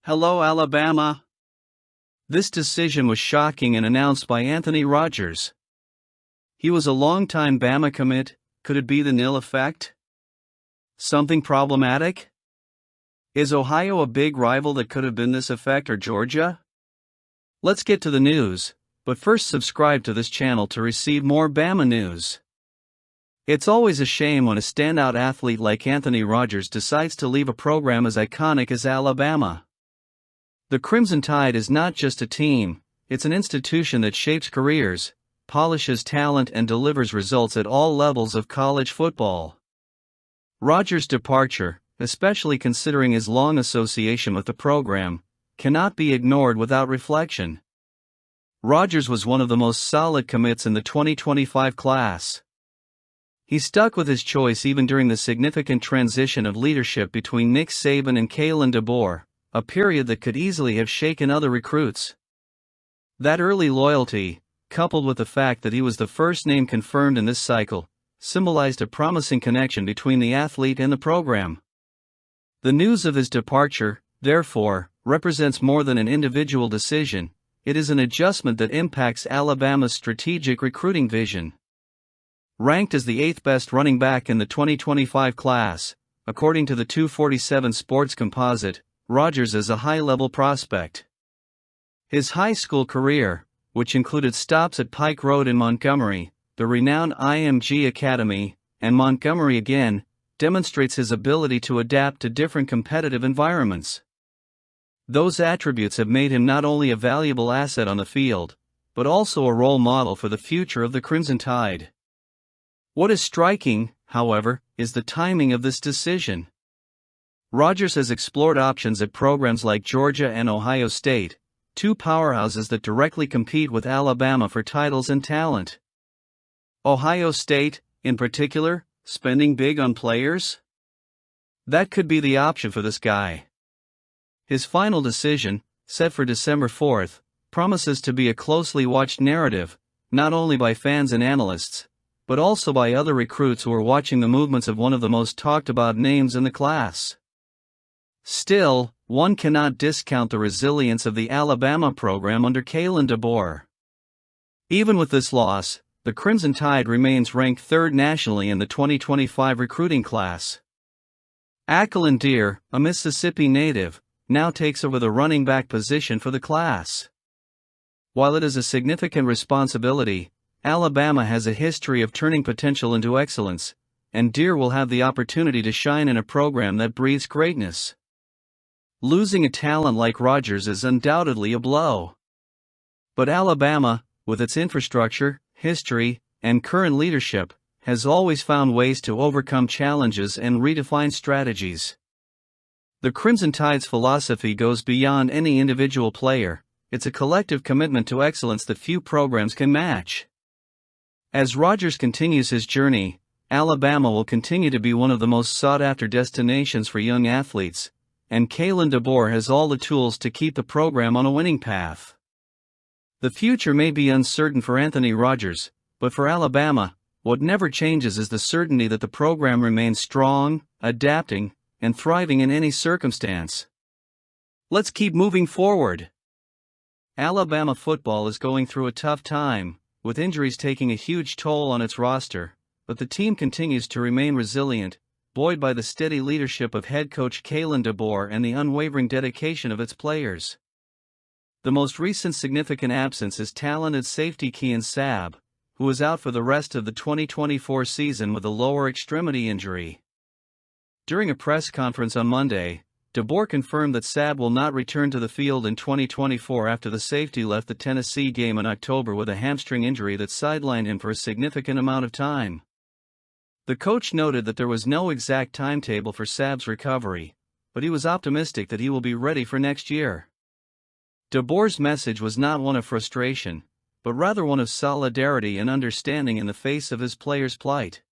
Hello, Alabama. This decision was shocking and announced by Anthony Rogers. He was a longtime Bama commit. Could it be the nil effect? Something problematic? Is Ohio a big rival that could have been this effect, or Georgia? Let's get to the news, but first subscribe to this channel to receive more Bama news. It's always a shame when a standout athlete like Anthony Rogers decides to leave a program as iconic as Alabama. The Crimson Tide is not just a team, it's an institution that shapes careers, polishes talent and delivers results at all levels of college football. Rogers' departure, especially considering his long association with the program, cannot be ignored without reflection. Rogers was one of the most solid commits in the 2025 class. He stuck with his choice even during the significant transition of leadership between Nick Saban and Kalen DeBoer, a period that could easily have shaken other recruits. That early loyalty, coupled with the fact that he was the first name confirmed in this cycle, symbolized a promising connection between the athlete and the program. The news of his departure, therefore, represents more than an individual decision. It is an adjustment that impacts Alabama's strategic recruiting vision. Ranked as the 8th best running back in the 2025 class, according to the 247 Sports Composite, Rogers is a high-level prospect. His high school career, which included stops at Pike Road in Montgomery, the renowned IMG Academy, and Montgomery again, demonstrates his ability to adapt to different competitive environments. Those attributes have made him not only a valuable asset on the field, but also a role model for the future of the Crimson Tide. What is striking, however, is the timing of this decision. Rogers has explored options at programs like Georgia and Ohio State, two powerhouses that directly compete with Alabama for titles and talent. Ohio State, in particular, spending big on players? That could be the option for this guy. His final decision, set for December 4th, promises to be a closely watched narrative, not only by fans and analysts, but also by other recruits who are watching the movements of one of the most talked about names in the class. Still, one cannot discount the resilience of the Alabama program under Kalen DeBoer. Even with this loss, the Crimson Tide remains ranked 3rd nationally in the 2025 recruiting class. Ackland Deer, a Mississippi native, now takes over the running back position for the class. While it is a significant responsibility, Alabama has a history of turning potential into excellence, and Deer will have the opportunity to shine in a program that breathes greatness. Losing a talent like Rogers is undoubtedly a blow. But Alabama, with its infrastructure, history, and current leadership, has always found ways to overcome challenges and redefine strategies. The Crimson Tide's philosophy goes beyond any individual player. It's a collective commitment to excellence that few programs can match. As Rogers continues his journey, Alabama will continue to be one of the most sought-after destinations for young athletes, and Kalen DeBoer has all the tools to keep the program on a winning path. The future may be uncertain for Anthony Rogers, but for Alabama, what never changes is the certainty that the program remains strong, adapting, and thriving in any circumstance. Let's keep moving forward. Alabama football is going through a tough time, with injuries taking a huge toll on its roster, but the team continues to remain resilient, buoyed by the steady leadership of head coach Kalen DeBoer and the unwavering dedication of its players. The most recent significant absence is talented safety Kean Sabb, who is out for the rest of the 2024 season with a lower extremity injury. During a press conference on Monday, DeBoer confirmed that Sabb will not return to the field in 2024 after the safety left the Tennessee game in October with a hamstring injury that sidelined him for a significant amount of time. The coach noted that there was no exact timetable for Sabb's recovery, but he was optimistic that he will be ready for next year. DeBoer's message was not one of frustration, but rather one of solidarity and understanding in the face of his players' plight.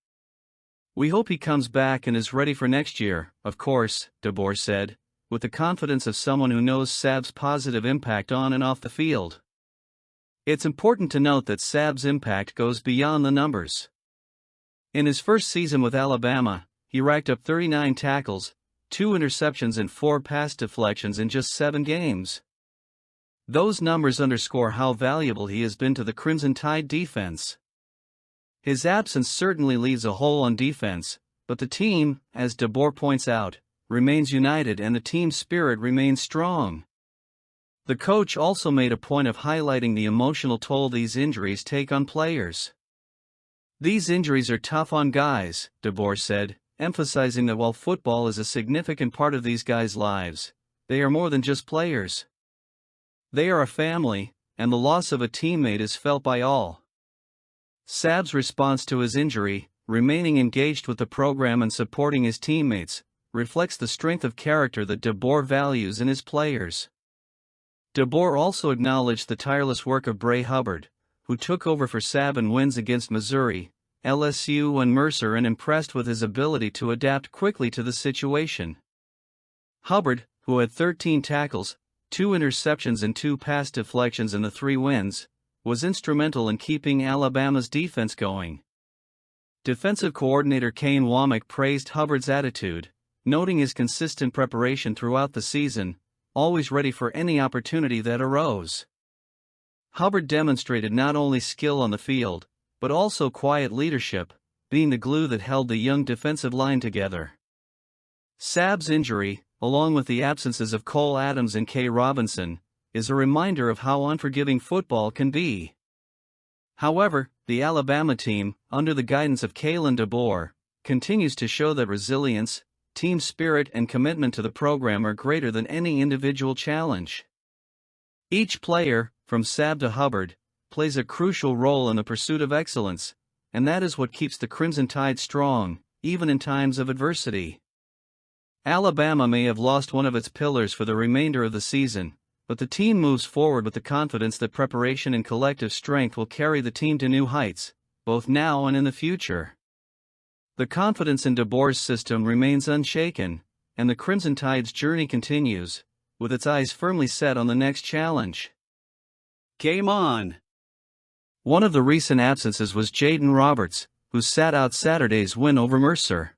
"We hope he comes back and is ready for next year, of course," DeBoer said, with the confidence of someone who knows Sabb's positive impact on and off the field. It's important to note that Sabb's impact goes beyond the numbers. In his first season with Alabama, he racked up 39 tackles, 2 interceptions and 4 pass deflections in just 7 games. Those numbers underscore how valuable he has been to the Crimson Tide defense. His absence certainly leaves a hole on defense, but the team, as DeBoer points out, remains united and the team spirit remains strong. The coach also made a point of highlighting the emotional toll these injuries take on players. These injuries are tough on guys, DeBoer said, emphasizing that while football is a significant part of these guys' lives, they are more than just players. They are a family, and the loss of a teammate is felt by all. Sabb's response to his injury, remaining engaged with the program and supporting his teammates, reflects the strength of character that DeBoer values in his players. DeBoer also acknowledged the tireless work of Bray Hubbard, who took over for Sabb in wins against Missouri, LSU and Mercer, and impressed with his ability to adapt quickly to the situation. Hubbard, who had 13 tackles, 2 interceptions and 2 pass deflections in the 3 wins, was instrumental in keeping Alabama's defense going. Defensive coordinator Kane Womack praised Hubbard's attitude, noting his consistent preparation throughout the season, always ready for any opportunity that arose. Hubbard demonstrated not only skill on the field, but also quiet leadership, being the glue that held the young defensive line together. Sabb's injury, along with the absences of Cole Adams and K. Robinson, is a reminder of how unforgiving football can be. However, the Alabama team, under the guidance of Kalen DeBoer, continues to show that resilience, team spirit and commitment to the program are greater than any individual challenge. Each player, from Sabb to Hubbard, plays a crucial role in the pursuit of excellence, and that is what keeps the Crimson Tide strong, even in times of adversity. Alabama may have lost one of its pillars for the remainder of the season, but the team moves forward with the confidence that preparation and collective strength will carry the team to new heights, both now and in the future. The confidence in DeBoer's system remains unshaken, and the Crimson Tide's journey continues, with its eyes firmly set on the next challenge. Game on! One of the recent absences was Jaden Roberts, who sat out Saturday's win over Mercer.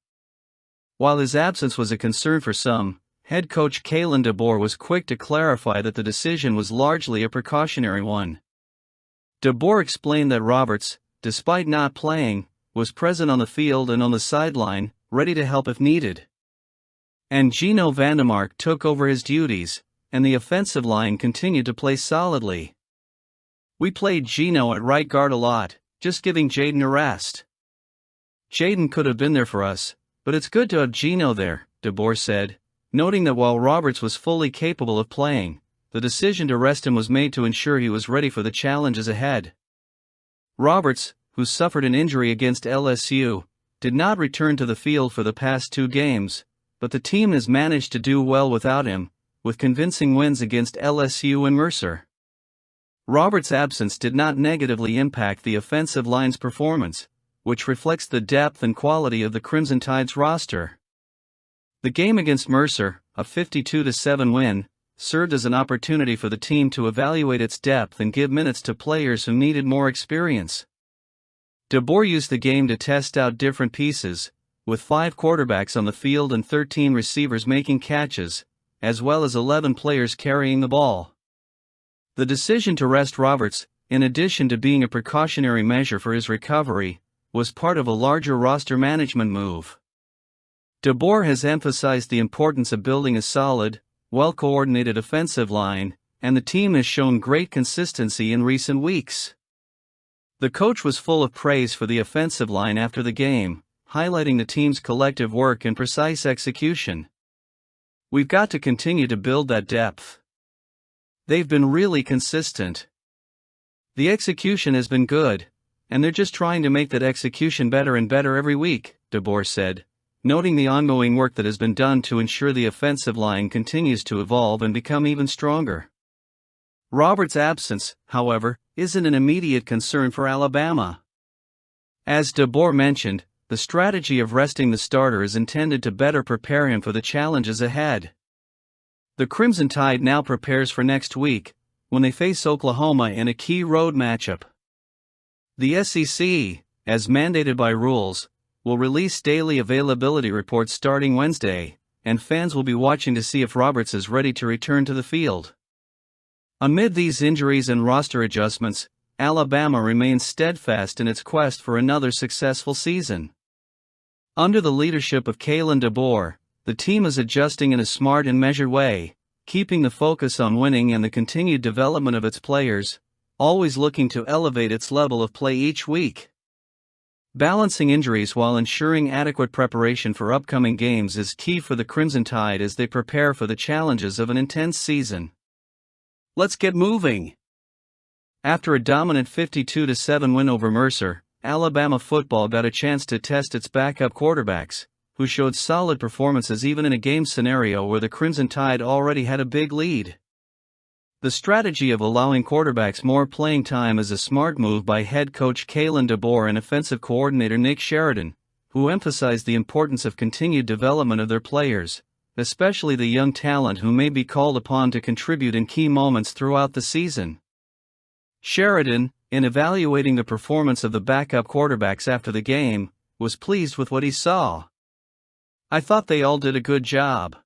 While his absence was a concern for some, head coach Kalen DeBoer was quick to clarify that the decision was largely a precautionary one. DeBoer explained that Roberts, despite not playing, was present on the field and on the sideline, ready to help if needed. And Gino Vandemark took over his duties, and the offensive line continued to play solidly. We played Gino at right guard a lot, just giving Jaden a rest. Jaden could have been there for us, but it's good to have Gino there, DeBoer said, noting that while Roberts was fully capable of playing, the decision to rest him was made to ensure he was ready for the challenges ahead. Roberts, who suffered an injury against LSU, did not return to the field for the past 2 games, but the team has managed to do well without him, with convincing wins against LSU and Mercer. Roberts' absence did not negatively impact the offensive line's performance, which reflects the depth and quality of the Crimson Tide's roster. The game against Mercer, a 52-7 win, served as an opportunity for the team to evaluate its depth and give minutes to players who needed more experience. DeBoer used the game to test out different pieces, with 5 quarterbacks on the field and 13 receivers making catches, as well as 11 players carrying the ball. The decision to rest Roberts, in addition to being a precautionary measure for his recovery, was part of a larger roster management move. DeBoer has emphasized the importance of building a solid, well-coordinated offensive line, and the team has shown great consistency in recent weeks. The coach was full of praise for the offensive line after the game, highlighting the team's collective work and precise execution. We've got to continue to build that depth. They've been really consistent. The execution has been good, and they're just trying to make that execution better and better every week, DeBoer said, noting the ongoing work that has been done to ensure the offensive line continues to evolve and become even stronger. Roberts' absence, however, isn't an immediate concern for Alabama. As DeBoer mentioned, the strategy of resting the starter is intended to better prepare him for the challenges ahead. The Crimson Tide now prepares for next week, when they face Oklahoma in a key road matchup. The SEC, as mandated by rules, will release daily availability reports starting Wednesday, and fans will be watching to see if Roberts is ready to return to the field. Amid these injuries and roster adjustments, Alabama remains steadfast in its quest for another successful season. Under the leadership of Kalen DeBoer, the team is adjusting in a smart and measured way, keeping the focus on winning and the continued development of its players, always looking to elevate its level of play each week. Balancing injuries while ensuring adequate preparation for upcoming games is key for the Crimson Tide as they prepare for the challenges of an intense season. Let's get moving! After a dominant 52-7 win over Mercer, Alabama football got a chance to test its backup quarterbacks, who showed solid performances even in a game scenario where the Crimson Tide already had a big lead. The strategy of allowing quarterbacks more playing time is a smart move by head coach Kalen DeBoer and offensive coordinator Nick Sheridan, who emphasized the importance of continued development of their players, especially the young talent who may be called upon to contribute in key moments throughout the season. Sheridan, in evaluating the performance of the backup quarterbacks after the game, was pleased with what he saw. "I thought they all did a good job.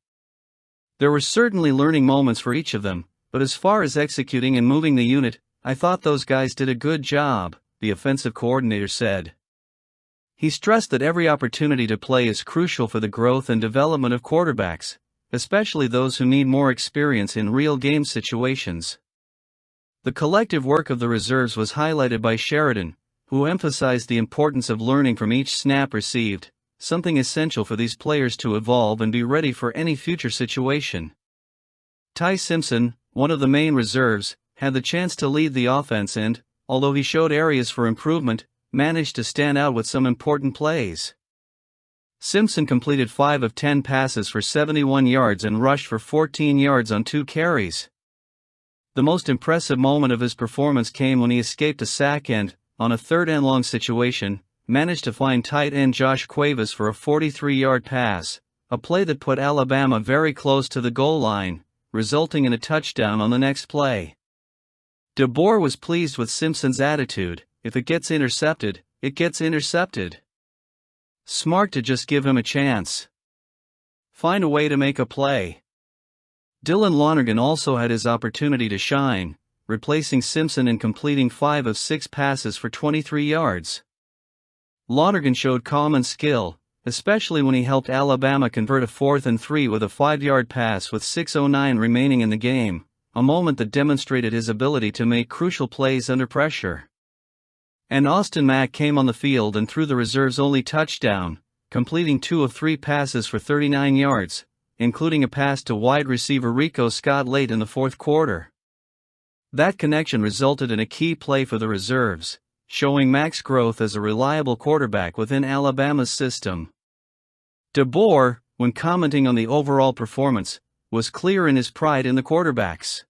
There were certainly learning moments for each of them, but as far as executing and moving the unit, I thought those guys did a good job," the offensive coordinator said. He stressed that every opportunity to play is crucial for the growth and development of quarterbacks, especially those who need more experience in real game situations. The collective work of the reserves was highlighted by Sheridan, who emphasized the importance of learning from each snap received, something essential for these players to evolve and be ready for any future situation. Ty Simpson, one of the main reserves, had the chance to lead the offense and, although he showed areas for improvement, managed to stand out with some important plays. Simpson completed 5 of 10 passes for 71 yards and rushed for 14 yards on 2 carries. The most impressive moment of his performance came when he escaped a sack and, on a third-and-long situation, managed to find tight end Josh Cuevas for a 43-yard pass, a play that put Alabama very close to the goal line, resulting in a touchdown on the next play. DeBoer was pleased with Simpson's attitude. "If it gets intercepted, it gets intercepted. Smart to just give him a chance. Find a way to make a play." Dylan Lonergan also had his opportunity to shine, replacing Simpson and completing 5 of 6 passes for 23 yards. Lonergan showed calm and skill, especially when he helped Alabama convert a 4th and 3 with a 5-yard pass with 6:09 remaining in the game, a moment that demonstrated his ability to make crucial plays under pressure. And Austin Mack came on the field and threw the reserves' only touchdown, completing 2 of 3 passes for 39 yards, including a pass to wide receiver Rico Scott late in the 4th quarter. That connection resulted in a key play for the reserves, showing Mack's growth as a reliable quarterback within Alabama's system. DeBoer, when commenting on the overall performance, was clear in his pride in the quarterbacks.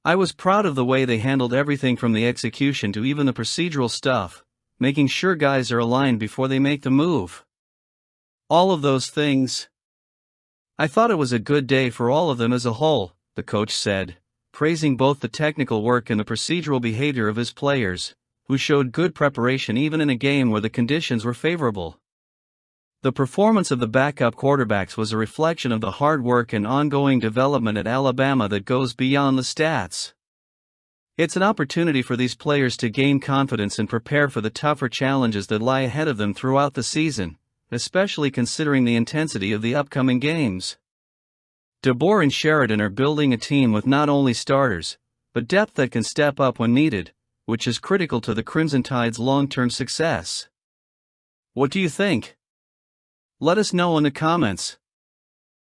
"I was proud of the way they handled everything from the execution to even the procedural stuff, making sure guys are aligned before they make the move. All of those things. I thought it was a good day for all of them as a whole," the coach said, praising both the technical work and the procedural behavior of his players, who showed good preparation even in a game where the conditions were favorable. The performance of the backup quarterbacks was a reflection of the hard work and ongoing development at Alabama that goes beyond the stats. It's an opportunity for these players to gain confidence and prepare for the tougher challenges that lie ahead of them throughout the season, especially considering the intensity of the upcoming games. DeBoer and Sheridan are building a team with not only starters, but depth that can step up when needed, which is critical to the Crimson Tide's long-term success. What do you think? Let us know in the comments.